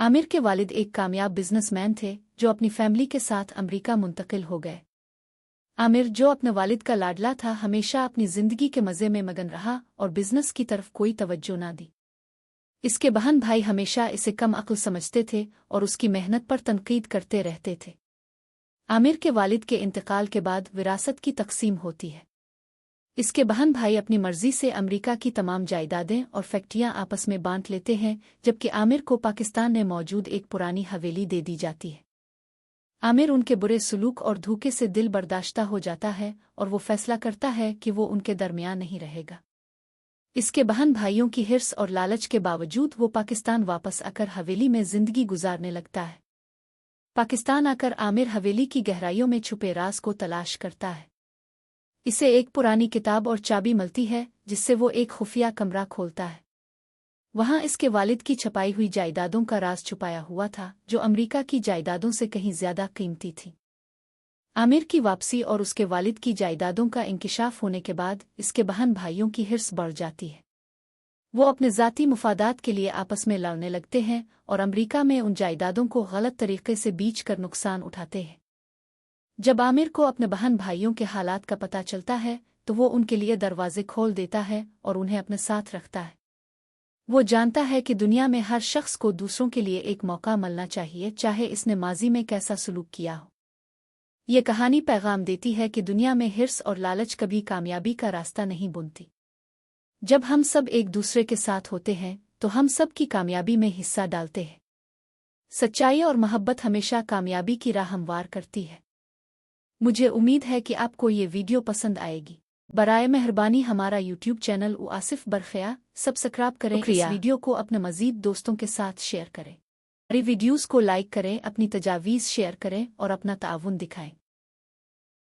आमिर के वालिद एक कामयाब बिजनेसमैन थे जो अपनी फैमिली के साथ अमेरिका मुंतकिल हो गए। आमिर, जो अपने वालिद का लाडला था, हमेशा अपनी जिंदगी के मजे में मगन रहा और बिजनेस की तरफ कोई तवज्जो ना दी। इसके बहन भाई हमेशा इसे कम अक्ल समझते थे और उसकी मेहनत पर तनकीद करते रहते थे। आमिर के वालिद के इंतकाल के बाद विरासत की तकसीम होती है। इसके बहन भाई अपनी मर्जी से अमेरिका की तमाम जायदादें और फैक्ट्रियां आपस में बांट लेते हैं, जबकि आमिर को पाकिस्तान में मौजूद एक पुरानी हवेली दे दी जाती है। आमिर उनके बुरे सलूक और धोखे से दिल बर्दाश्ता हो जाता है और वो फैसला करता है कि वो उनके दरमियान नहीं रहेगा। इसके बहन भाइयों की हिर्स और लालच के बावजूद वो पाकिस्तान वापस आकर हवेली में जिंदगी गुजारने लगता है। पाकिस्तान आकर आमिर हवेली की गहराइयों में छुपे राज को तलाश करता है। इसे एक पुरानी किताब और चाबी मिलती है, जिससे वो एक खुफिया कमरा खोलता है। वहां इसके वालिद की छपाई हुई जायदादों का राज छुपाया हुआ था, जो अमेरिका की जायदादों से कहीं ज्यादा कीमती थी। आमिर की वापसी और उसके वालिद की जायदादों का इंकिशाफ होने के बाद इसके बहन भाइयों की हिर्स बढ़ जाती है। वो अपने ज़ाती मुफादात के लिए आपस में लड़ने लगते हैं और अमेरिका में उन जायदादों को गलत तरीके से बेच कर नुकसान उठाते हैं। जब आमिर को अपने बहन भाइयों के हालात का पता चलता है तो वो उनके लिए दरवाजे खोल देता है और उन्हें अपने साथ रखता है। वो जानता है कि दुनिया में हर शख्स को दूसरों के लिए एक मौका मिलना चाहिए, चाहे इसने माजी में कैसा सलूक किया हो। ये कहानी पैगाम देती है कि दुनिया में हिर्स और लालच कभी कामयाबी का रास्ता नहीं बुनती। जब हम सब एक दूसरे के साथ होते हैं तो हम सब की कामयाबी में हिस्सा डालते हैं। सच्चाई और मोहब्बत हमेशा कामयाबी की राह हमवार करती है। मुझे उम्मीद है कि आपको ये वीडियो पसंद आएगी। बराए मेहरबानी हमारा यूट्यूब चैनल आसिफ बरखया सब्सक्राइब करें। इस वीडियो को अपने मजीद दोस्तों के साथ शेयर करें। हमारी वीडियोस को लाइक करें, अपनी तजावीज़ शेयर करें और अपना ताउन दिखाएं।